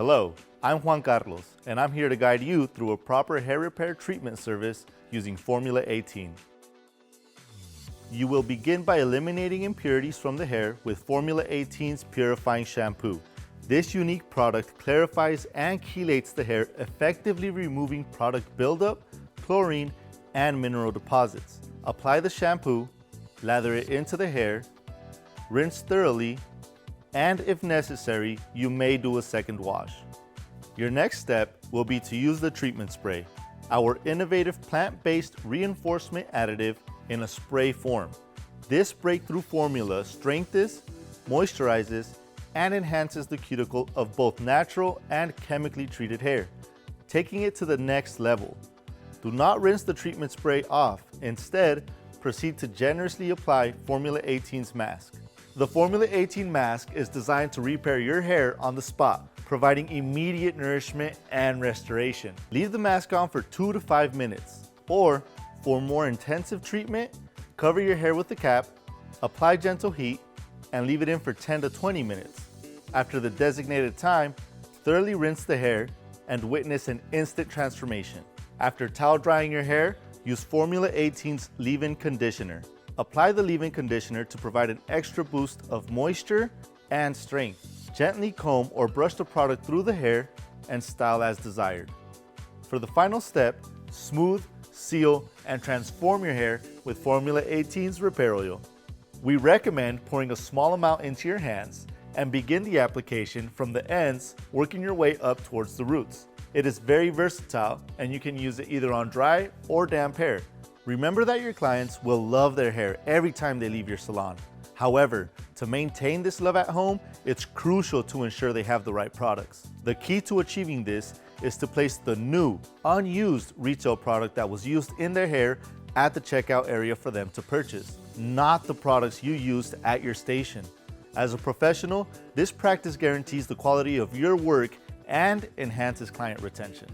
Hello, I'm JuanCarlos, and I'm here to guide you through a proper hair repair treatment service using Formula 18. You will begin by eliminating impurities from the hair with Formula 18's Purifying Shampoo. This unique product clarifies and chelates the hair, effectively removing product buildup, chlorine, and mineral deposits. Apply the shampoo, lather it into the hair, rinse thoroughly, and if necessary, you may do a second wash. Your next step will be to use the treatment spray, our innovative plant-based reinforcement additive in a spray form. This breakthrough formula strengthens, moisturizes, and enhances the cuticle of both natural and chemically treated hair, taking it to the next level. Do not rinse the treatment spray off. Instead, proceed to generously apply Formula 18's mask. The Formula 18 mask is designed to repair your hair on the spot, providing immediate nourishment and restoration. Leave the mask on for 2 to 5 minutes. Or, for more intensive treatment, cover your hair with the cap, apply gentle heat, and leave it in for 10 to 20 minutes. After the designated time, thoroughly rinse the hair and witness an instant transformation. After towel drying your hair, use Formula 18's leave-in conditioner. Apply the leave-in conditioner to provide an extra boost of moisture and strength. Gently comb or brush the product through the hair and style as desired. For the final step, smooth, seal, and transform your hair with Formula 18's Repair Oil. We recommend pouring a small amount into your hands and begin the application from the ends, working your way up towards the roots. It is very versatile and you can use it either on dry or damp hair. Remember that your clients will love their hair every time they leave your salon. However, to maintain this love at home, it's crucial to ensure they have the right products. The key to achieving this is to place the new, unused retail product that was used in their hair at the checkout area for them to purchase, not the products you used at your station. As a professional, this practice guarantees the quality of your work and enhances client retention.